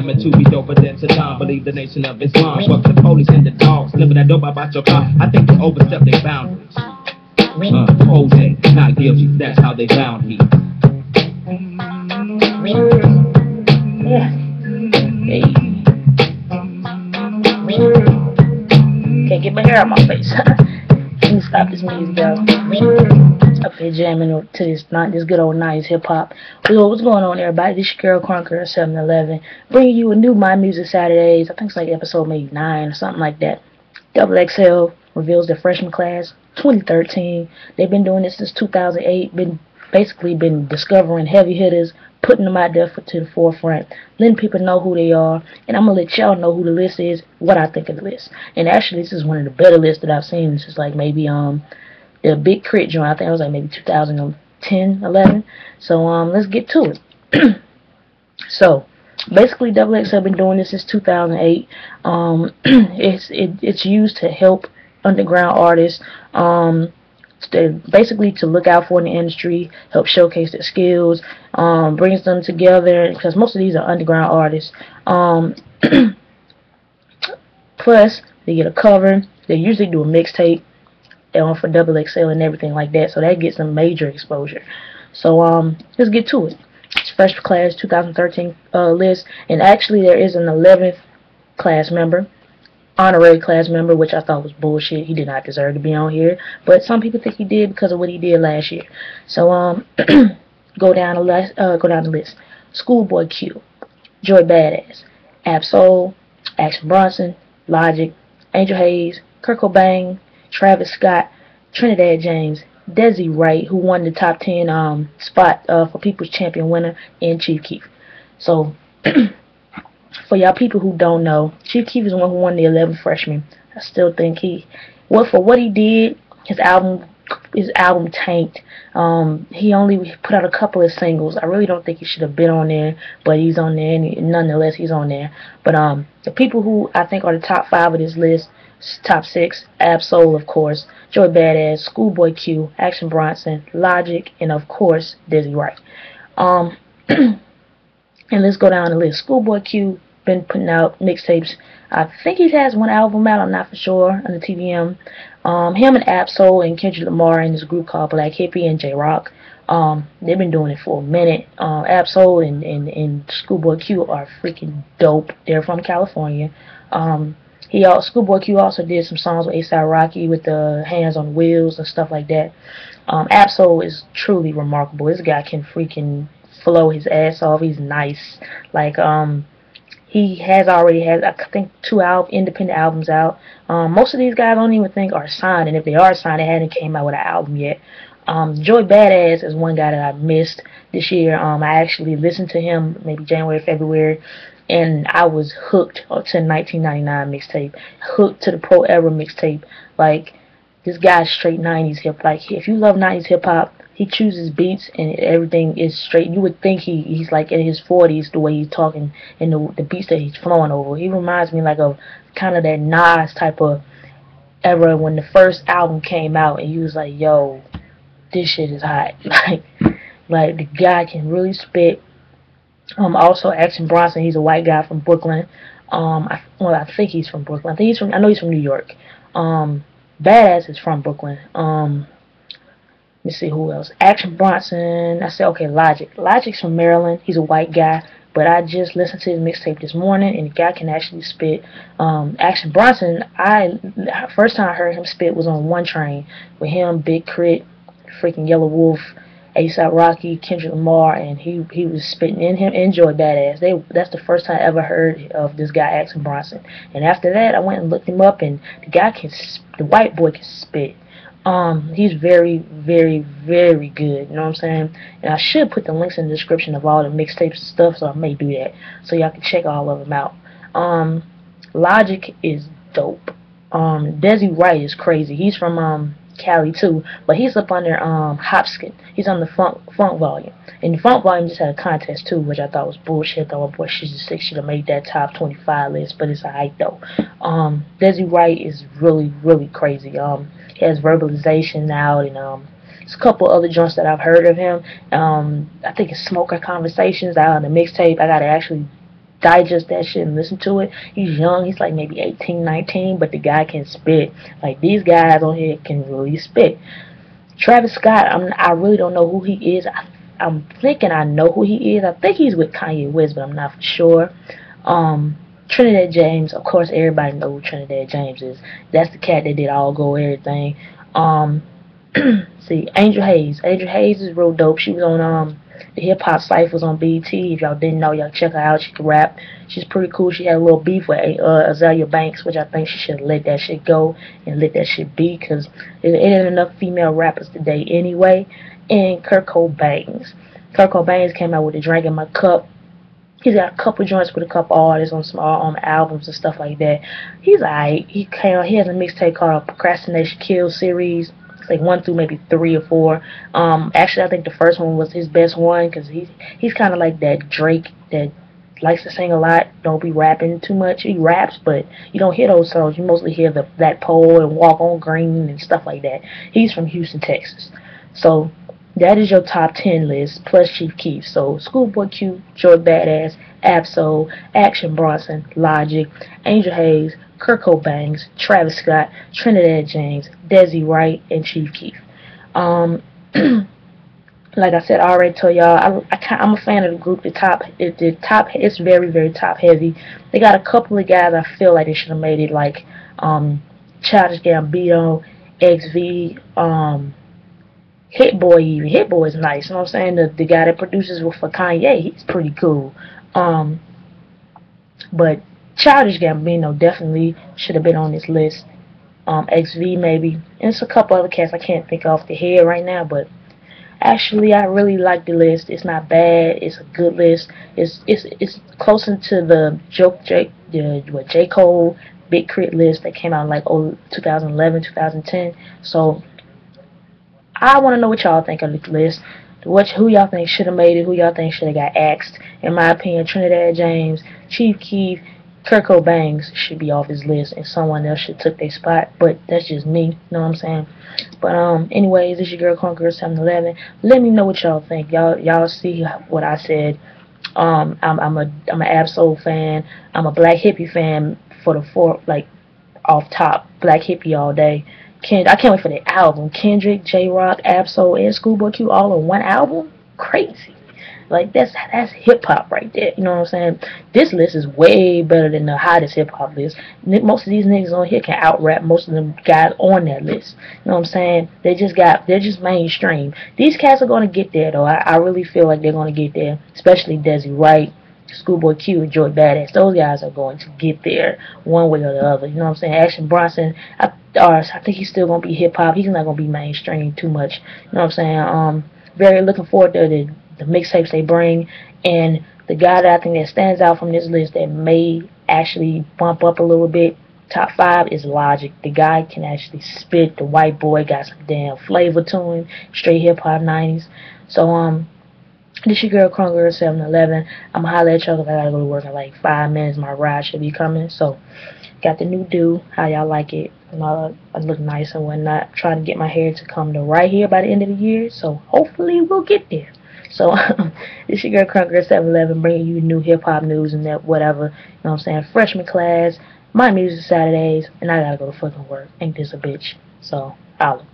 claiming to be doper than Saddam. Believe the nation of Islam. Fuck the police and the dogs. Living that dope about your car. I think they overstepped their boundaries. Jose, not guilty. That's how they found me. Yeah. Hey. Can't get my hair out my face. Let me stop this music, though. Up here jamming to this good old 90s hip hop. What's going on, everybody? This is your girl Crunker 711, bringing you a new My Music Saturdays. I think it's like episode maybe 9 or something like that. XXL reveals their freshman class 2013. They've been doing this since 2008. Been discovering heavy hitters, putting them out there to the forefront, letting people know who they are, and I'm gonna let y'all know who the list is, what I think of the list. And actually, this is one of the better lists that I've seen. This is like maybe the Big K.R.I.T joint. I think it was like maybe 2010, 11. So let's get to it. So basically, XXL been doing this since 2008. It's used to help underground artists. Basically to look out for in the industry, help showcase their skills, brings them together, because most of these are underground artists. Plus, they get a cover. They usually do a mixtape for XXL and everything like that, so that gets them major exposure. So let's get to it. It's freshman class 2013 list, and actually there is an 11th class member, honorary class member, which I thought was bullshit. He did not deserve to be on here, but some people think he did because of what he did last year. So go down the list. Schoolboy Q, Joy Badass, Ab-Soul, Action Bronson, Logic, Angel Haze, Kirko Bangz, Travi Scott, Trinidad James, Wright, who won the top 10 spot for People's Champion winner, and Chief Keef. So for y'all people who don't know, Chief Keef is the one who won the 11th freshman. I still think for what he did, his album tanked. He only put out a couple of singles. I really don't think he should have been on there, but he's on there, and nonetheless he's on there. But the people who I think are the top 5 of this list, top 6, Ab-Soul, of course, Joy Badass, Schoolboy Q, Action Bronson, Logic, and of course Wright. And let's go down the list. Schoolboy Q been putting out mixtapes. I think he has one album out, I'm not for sure, on the TVM. Him and Ab-Soul and Kendrick Lamar in this group called Black Hippie and J-Rock. They've been doing it for a minute. Ab-Soul and Schoolboy Q are freaking dope. They're from California. Schoolboy Q also did some songs with A$AP Rocky with the Hands on Wheels and stuff like that. Ab-Soul is truly remarkable. This guy can freaking flow his ass off. He's nice. Like he has already had, I think, 2 independent albums out. Most of these guys I don't even think are signed, and if they are signed, they hadn't came out with an album yet. Joy Badass is one guy that I missed this year. I actually listened to him maybe January, February, and I was hooked to 1999 mixtape, hooked to the Pro Era mixtape. Like, this guy's straight 90s hip. Like, if you love 90s hip hop, he chooses beats and everything is straight. You would think he's like in his 40s the way he's talking and the beats that he's flowing over. He reminds me like of kind of that Nas type of era when the first album came out and he was like, yo, this shit is hot. like the guy can really spit. Also Action Bronson, he's a white guy from Brooklyn. I think he's from Brooklyn. I know he's from New York. Badass is from Brooklyn. Let me see who else. Action Bronson. I said, okay, Logic. Logic's from Maryland. He's a white guy. But I just listened to his mixtape this morning, and the guy can actually spit. Action Bronson, first time I heard him spit was on One Train with him, Big K.R.I.T, freaking Yellow Wolf, A$AP Rocky, Kendrick Lamar, and he was spitting in him. Joy Badass. That's the first time I ever heard of this guy, Action Bronson. And after that, I went and looked him up, and the white boy can spit. He's very, very, very good, you know what I'm saying? And I should put the links in the description of all the mixtapes and stuff, so I may do that, so y'all can check all of them out. Logic is dope. Wright is crazy. He's from Cali too, but he's up under Hopskin. He's on the funk volume, and the funk volume just had a contest too, which I thought was bullshit. I thought my boy should have made that top 25 list, but it's alright though. Wright is really, really crazy. He has Verbalization out, and there's a couple other joints that I've heard of him. I think it's Smoker Conversations out on the mixtape. I gotta actually digest that shit and listen to it. He's young. He's like maybe 18, 19, but the guy can spit. Like, these guys on here can really spit. Travi Scott, I really don't know who he is. I'm thinking I know who he is. I think he's with Kanye West, but I'm not for sure. Trinidad James, of course, everybody knows who Trinidad James is. That's the cat that did All Go Everything. See, Angel Haze. Angel Haze is real dope. She was on the Hip Hop Cyphers on BT. If y'all didn't know, y'all check her out. She can rap. She's pretty cool. She had a little beef with Azalea Banks, which I think she should let that shit go and let that shit be, because there ain't enough female rappers today anyway. And Kirko Bangz. Kirko Bangz came out with a Drink in My Cup. He's got a couple joints with a couple artists on small albums and stuff like that. He's alright. He has a mixtape called Procrastination Kill series. It's like 1 through maybe 3 or 4. Actually, I think the first one was his best one, because he's kind of like that Drake that likes to sing a lot, don't be rapping too much. He raps, but you don't hear those songs. You mostly hear that pole and Walk on Green and stuff like that. He's from Houston, Texas. So that is your top 10 list, plus Chief Keef. So Schoolboy Q, Joy Badass, Ab-Soul, Action Bronson, Logic, Angel Haze, Kirko Bangz, Travi Scott, Trinidad James, Desi Wright, and Chief Keef. Like I said, I already told y'all, I'm a fan of the group. It's very, very top heavy. They got a couple of guys I feel like they should have made it, like Childish Gambino, XV, Hit Boy even. Hit Boy is nice, you know what I'm saying? The guy that produces for Kanye, he's pretty cool. But Childish Gambino definitely should have been on this list. XV maybe. And it's a couple other cats I can't think off the head right now, but actually I really like the list. It's not bad. It's a good list. It's closer to the J. Cole Big Crit list that came out in like 2011, 2010. So I want to know what y'all think of the list. Who y'all think should have made it? Who y'all think should have got axed? In my opinion, Trinidad James, Chief Keef, Kirko Bangz should be off his list, and someone else should take their spot. But that's just me. You know what I'm saying? But anyways, this your girl Conqueror 711. Let me know what y'all think. Y'all see what I said. I'm an Ab-Soul fan. I'm a Black Hippie fan for the off top Black Hippie all day. I can't wait for the album. Kendrick, J-Rock, Ab-Soul, and Schoolboy Q all on one album? Crazy. Like, that's hip-hop right there. You know what I'm saying? This list is way better than the hottest hip-hop list. Most of these niggas on here can out-rap most of the guys on that list. You know what I'm saying? They're just mainstream. These cats are going to get there, though. I really feel like they're going to get there. Especially Desi Wright, Schoolboy Q, and Joy Badass. Those guys are going to get there one way or the other. You know what I'm saying? Action Bronson, I think he's still going to be hip-hop. He's not going to be mainstream too much. You know what I'm saying? Very looking forward to the mixtapes they bring. And the guy that I think that stands out from this list that may actually bump up a little bit, top 5, is Logic. The guy can actually spit. The white boy got some damn flavor to him. Straight hip-hop 90s. So, this your girl Conqueror 711. I'm gonna holler at y'all because I gotta go to work in like 5 minutes. My ride should be coming. So, got the new do. How y'all like it? I look nice and whatnot. Trying to get my hair to come to right here by the end of the year. So, hopefully we'll get there. So, this your girl Conqueror 711 bringing you new hip hop news and that whatever. You know what I'm saying? Freshman class. My music Saturdays. And I gotta go to fucking work. Ain't this a bitch? So, holla.